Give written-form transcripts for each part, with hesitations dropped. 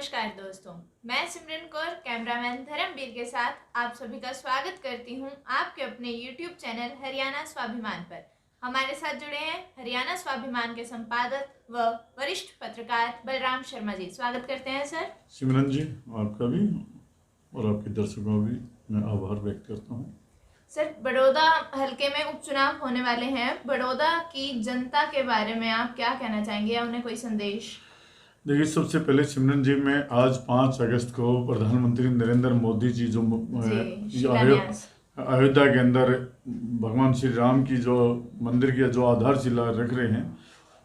नमस्कार दोस्तों, मैं सिमरन कौर कैमरामैन धर्मवीर के साथ आप सभी का स्वागत करती हूं आपके अपने YouTube चैनल हरियाणा स्वाभिमान पर। हमारे साथ जुड़े हैं हरियाणा स्वाभिमान के संपादक व वरिष्ठ पत्रकार बलराम शर्मा जी। स्वागत करते हैं सर। सिमरन जी, आपका भी और आपके दर्शकों का भी मैं आभार व्यक्त करता हूँ। सर, बड़ौदा हलके में उपचुनाव होने वाले हैं। बड़ौदा की जनता के बारे में आप क्या कहना चाहेंगे या उन्हें कोई संदेश? देखिए, सबसे पहले सिमरन जी, मैं आज 5 अगस्त को प्रधानमंत्री नरेंद्र मोदी जी जो अयोध्या के अंदर भगवान श्री राम की जो मंदिर की जो आधारशिला रख रहे हैं,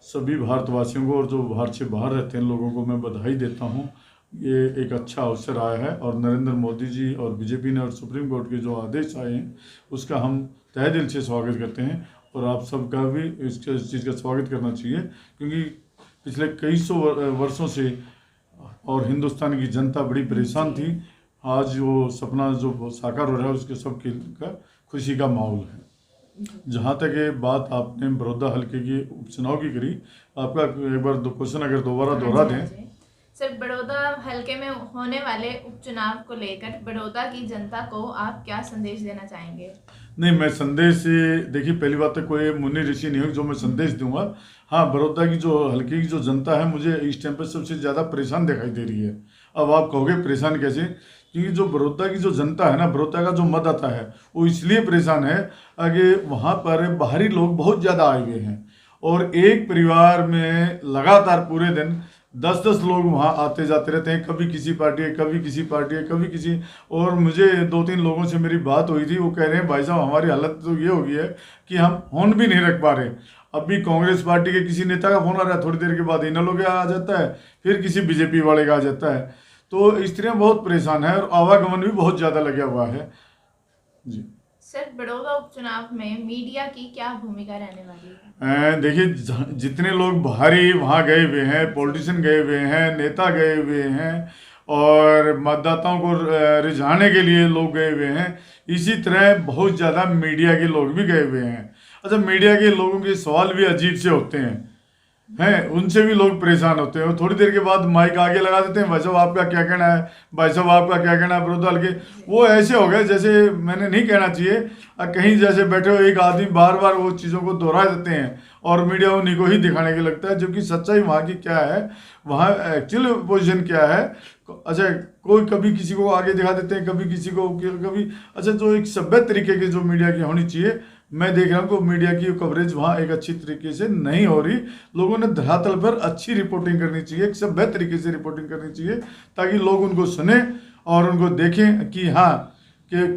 सभी भारतवासियों को और जो भारत से बाहर रहते हैं लोगों को मैं बधाई देता हूँ। ये एक अच्छा अवसर आया है और नरेंद्र मोदी जी और बीजेपी ने और सुप्रीम कोर्ट के जो आदेश आए हैं उसका हम तहे दिल से स्वागत करते हैं और आप सबका भी इस चीज़ का स्वागत करना चाहिए, क्योंकि पिछले कई सौ वर्षों से और हिंदुस्तान की जनता बड़ी परेशान थी। आज वो सपना जो साकार हो रहा है उसके सबके का खुशी का माहौल है। जहाँ तक ये बात आपने बड़ौदा हल्के के उपचुनाव की करी, आपका एक बार क्वेश्चन अगर दोबारा दोहरा दें। सर, बड़ौदा हलके में होने वाले उपचुनाव को लेकर बड़ौदा की जनता को आप क्या संदेश देना चाहेंगे? नहीं, मैं संदेश से, देखिए पहली बात तो कोई मुनि ऋषि नहीं हूँ जो मैं संदेश दूंगा। हाँ, बड़ौदा की जो हल्के की जो जनता है मुझे इस टाइम पर सबसे ज़्यादा परेशान दिखाई दे रही है। अब आप कहोगे परेशान कैसे? क्योंकि जो बड़ौदा की जो जनता है ना, बड़ौदा का जो मतदाता है वो इसलिए परेशान है कि वहाँ पर बाहरी लोग बहुत ज़्यादा आए हुए हैं और एक परिवार में लगातार पूरे दिन 10-10 लोग वहाँ आते जाते रहते हैं। कभी किसी पार्टी है, कभी किसी पार्टी है, कभी किसी। और मुझे 2-3 लोगों से मेरी बात हुई थी, वो कह रहे हैं भाई साहब हमारी हालत तो ये हो गई है कि हम फोन भी नहीं रख पा रहे। अभी कांग्रेस पार्टी के किसी नेता का फोन आ रहा है, थोड़ी देर के बाद इन्हों लोग आ जाता है, फिर किसी बीजेपी वाले का आ जाता है। तो स्त्रियाँ बहुत परेशान है और आवागमन भी बहुत ज़्यादा लगा हुआ है जी। सर, बड़ौदा उपचुनाव में मीडिया की क्या भूमिका रहने वाली है? देखिए, जितने लोग बाहरी वहाँ गए हुए हैं, पॉलिटिशियन गए हुए हैं, नेता गए हुए हैं और मतदाताओं को रिझाने के लिए लोग गए हुए हैं, इसी तरह बहुत ज़्यादा मीडिया के लोग भी गए हुए हैं। अच्छा, मीडिया के लोगों के सवाल भी अजीब से होते हैं, उनसे भी लोग परेशान होते हैं। थोड़ी देर के बाद माइक आगे लगा देते हैं, भाई साहब आपका क्या कहना है, भाई साहब आपका क्या कहना है बड़ौदा हल्के। वो ऐसे हो गए जैसे, मैंने नहीं कहना चाहिए, कहीं जैसे बैठे हो एक आदमी बार बार वो चीज़ों को दोहरा देते हैं और मीडिया उन्हीं को ही दिखाने के लगता है, जबकि सच्चाई वहाँ की क्या है, वहाँ एक्चुअल पोजीशन क्या है। अच्छा, कोई कभी किसी को आगे दिखा देते हैं, कभी किसी को कभी। अच्छा, जो एक सभ्य तरीके की जो मीडिया की होनी चाहिए, मैं देख रहा हूँ कि मीडिया की कवरेज वहाँ एक अच्छी तरीके से नहीं हो रही। लोगों ने धरातल पर अच्छी रिपोर्टिंग करनी चाहिए, एक सभ्य तरीके से रिपोर्टिंग करनी चाहिए, ताकि लोग उनको सुने और उनको देखें कि हाँ कि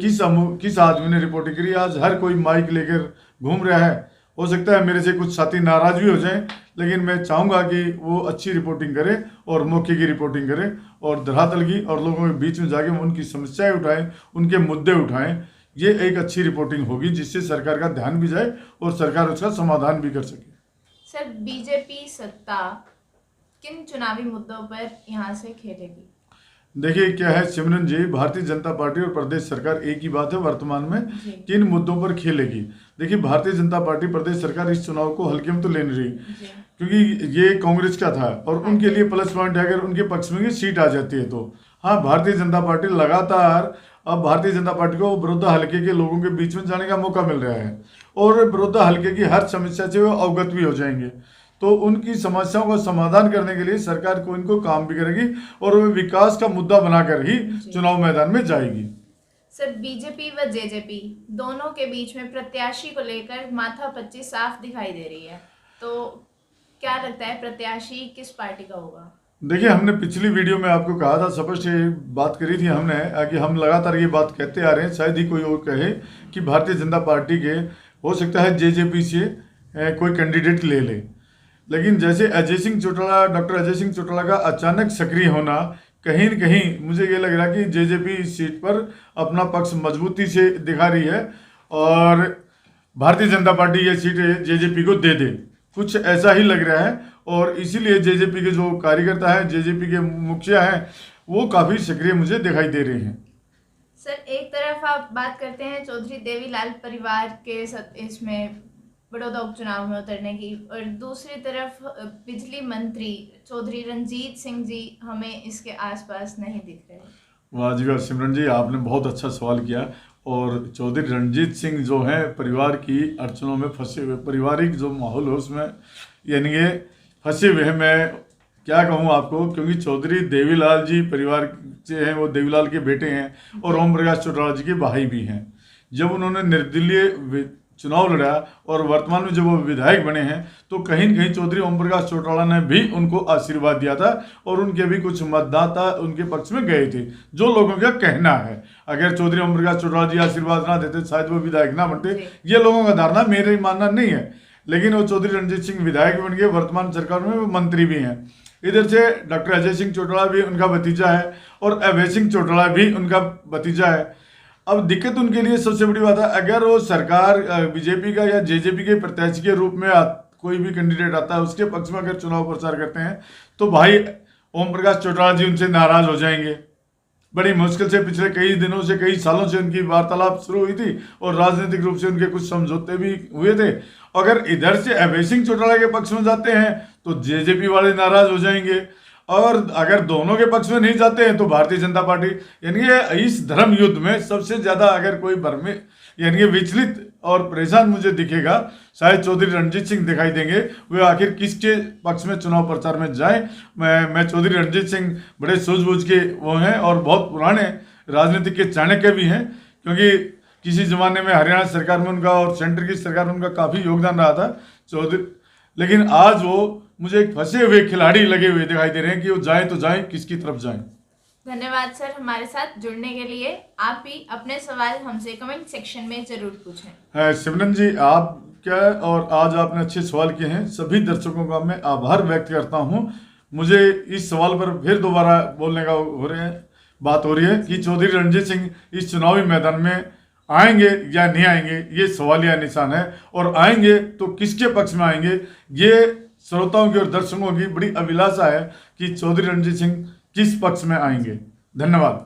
किस आदमी ने रिपोर्टिंग करी। आज हर कोई माइक लेकर घूम रहा है। हो सकता है मेरे से कुछ साथी नाराज भी हो जाएं, लेकिन मैं चाहूँगा कि वो अच्छी रिपोर्टिंग करें और मौके की रिपोर्टिंग करें और धरातल की, और लोगों के बीच में जाके उनकी समस्याएं उठाएं, उनके मुद्दे उठाएं। ये एक अच्छी रिपोर्टिंग होगी जिससे सरकार का ध्यान भी जाए और सरकार उसका समाधान भी कर सके। सर, बीजेपी सत्ता किन चुनावी मुद्दों पर यहाँ से खेलेगी? देखिए क्या है सिमरन जी, भारतीय जनता पार्टी और प्रदेश सरकार एक ही बात है, वर्तमान में किन मुद्दों पर खेलेगी। देखिए, भारतीय जनता पार्टी प्रदेश सरकार इस चुनाव को हल्के में तो ले नहीं रही, क्योंकि ये कांग्रेस का था और उनके लिए प्लस पॉइंट है अगर उनके पक्ष में सीट आ जाती है तो। हाँ, भारतीय जनता पार्टी लगातार, अब भारतीय जनता पार्टी को बड़ौदा हल्के के लोगों के बीच में जाने का मौका मिल रहा है और बड़ौदा हल्के की हर समस्या से वो अवगत भी हो जाएंगे, तो उनकी समस्याओं का समाधान करने के लिए सरकार को इनको काम भी करेगी और वो विकास का मुद्दा बनाकर ही चुनाव मैदान में जाएगी। सर, बीजेपी व जेजेपी दोनों के बीच में प्रत्याशी को लेकर माथापच्ची साफ दिखाई दे रही है, तो क्या लगता है प्रत्याशी किस पार्टी का होगा? देखिए, हमने पिछली वीडियो में आपको कहा था, स्पष्ट बात करी थी हमने कि हम लगातार ये बात कहते आ रहे हैं, शायद ही कोई और कहे कि भारतीय जनता पार्टी के हो सकता है जेजेपी से कोई कैंडिडेट ले ले। लेकिन जैसे अजय सिंह चौटाला, डॉक्टर अजय सिंह चौटाला का अचानक सक्रिय होना, कहीं न कहीं मुझे ये लग रहा है कि जेजेपी इस सीट पर अपना पक्ष मजबूती से दिखा रही है और भारतीय जनता पार्टी ये सीट जेजेपी को दे दे, कुछ ऐसा ही लग रहा है। और इसीलिए जेजेपी के जो कार्यकर्ता हैं, जेजेपी के मुखिया हैं, वो काफ़ी सक्रिय मुझे दिखाई दे रहे हैं। सर, एक तरफ आप बात करते हैं चौधरी देवीलाल परिवार के इसमें बड़ौदा उपचुनाव में उतरने की, और दूसरी तरफ बिजली मंत्री चौधरी रणजीत सिंह जी हमें इसके आसपास नहीं दिख रहे। वाह जी वाह सिमरन जी, आपने बहुत अच्छा सवाल किया। और चौधरी रणजीत सिंह जो हैं परिवार की अड़चनों में फंसे हुए, पारिवारिक जो माहौल है उसमें यानी कि फंसे हुए हैं। मैं क्या कहूँ आपको, क्योंकि चौधरी देवीलाल जी परिवार से हैं, वो देवीलाल के बेटे हैं और ओम प्रकाश चौटाला जी के भाई भी हैं। जब उन्होंने निर्दलीय चुनाव लड़ा और वर्तमान में जब वो विधायक बने हैं तो कहीं न कहीं चौधरी ओम प्रकाश चौटाला ने भी उनको आशीर्वाद दिया था और उनके भी कुछ मतदाता उनके पक्ष में गए थे, जो लोगों का कहना है। अगर चौधरी ओम प्रकाश चौटाला जी आशीर्वाद ना देते शायद वो विधायक ना बनते, ये लोगों का धारणा, मेरे मानना नहीं है। लेकिन वो चौधरी रणजीत सिंह विधायक बन गए, वर्तमान सरकार में वो मंत्री भी हैं। इधर से डॉक्टर अजय सिंह चौटाला भी उनका भतीजा है और अभय सिंह चौटाला भी उनका भतीजा है। अब दिक्कत उनके लिए सबसे बड़ी बात है, अगर वो सरकार बीजेपी का या जेजेपी के प्रत्याशी के रूप में कोई भी कैंडिडेट आता है उसके पक्ष में अगर चुनाव प्रचार करते हैं तो भाई ओम प्रकाश चौटाला जी उनसे नाराज हो जाएंगे। बड़ी मुश्किल से पिछले कई दिनों से, कई सालों से उनकी वार्तालाप शुरू हुई थी और राजनीतिक रूप से उनके कुछ समझौते भी हुए थे। अगर इधर से अभय सिंह चौटाला के पक्ष में जाते हैं तो जेजेपी वाले नाराज हो जाएंगे, और अगर दोनों के पक्ष में नहीं जाते हैं तो भारतीय जनता पार्टी, यानी कि इस धर्म युद्ध में सबसे ज्यादा अगर कोई भ्रमे यानी कि विचलित और परेशान मुझे दिखेगा शायद चौधरी रणजीत सिंह दिखाई देंगे। वे आखिर किसके पक्ष में चुनाव प्रचार में जाएं। मैं चौधरी रणजीत सिंह बड़े सूझबूझ के वो हैं और बहुत पुराने राजनीतिक के चाणक्य भी हैं, क्योंकि किसी जमाने में हरियाणा सरकार में उनका और सेंटर की सरकार में उनका काफी योगदान रहा था चौधरी। लेकिन आज वो मुझे एक फंसे हुए खिलाड़ी लगे हुए दिखाई दे रहे हैं कि वो जाएं तो जाएं, किसकी तरफ जाएं। धन्यवाद सर हमारे साथ जुड़ने के लिए। आप भी अपने सवाल हमसे कमेंट सेक्शन में जरूर पूछें। सिमरन जी, आप क्या और आज आपने अच्छे सवाल किए हैं। सभी दर्शकों का मैं आभार व्यक्त करता हूं। मुझे इस सवाल पर फिर दोबारा बोलने का बात हो रही है कि चौधरी रणजीत सिंह इस चुनावी मैदान में आएंगे या नहीं आएंगे, ये सवालिया निशान है। और आएंगे तो किसके पक्ष में आएंगे, ये श्रोताओं की और दर्शकों की बड़ी अभिलाषा है कि चौधरी रणजीत सिंह किस पक्ष में आएंगे। धन्यवाद।